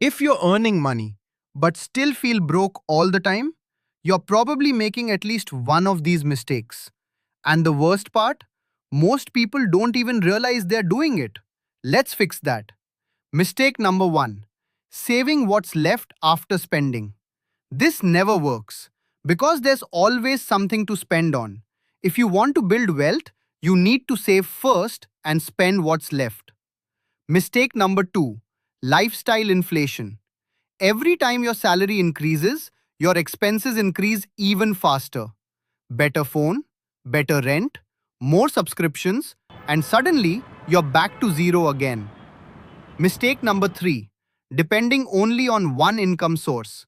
If you're earning money but still feel broke all the time, you're probably making at least one of these mistakes. And the worst part, most people don't even realize they're doing it. Let's fix that. Mistake number one, saving what's left after spending. This never works because there's always something to spend on. If you want to build wealth, you need to save first and spend what's left. Mistake number two, lifestyle inflation. Every time your salary increases, your expenses increase even faster. Better phone, better rent, more subscriptions, and suddenly you're back to zero again. Mistake number three, depending only on one income source.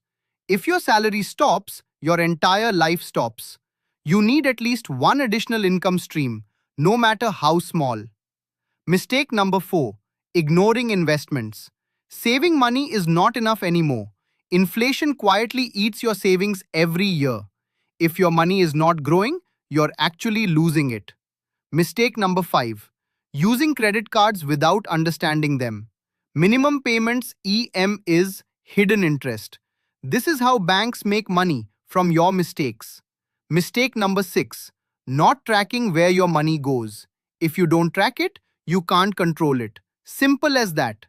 If your salary stops, your entire life stops. You need at least one additional income stream, no matter how small. Mistake number four, ignoring investments. Saving money is not enough anymore. Inflation quietly eats your savings every year. If your money is not growing, you're actually losing it. Mistake number five, using credit cards without understanding them. Minimum payments (EM) is hidden interest. This is how banks make money from your mistakes. Mistake number six, not tracking where your money goes. If you don't track it, you can't control it. Simple as that.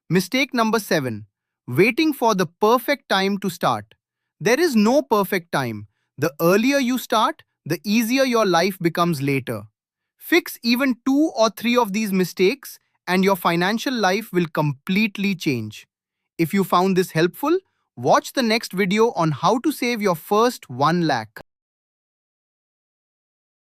Mistake number seven, waiting for the perfect time to start. There is no perfect time. The earlier you start, the easier your life becomes later. Fix even two or three of these mistakes, and your financial life will completely change. If you found this helpful, watch the next video on how to save your first 1 lakh.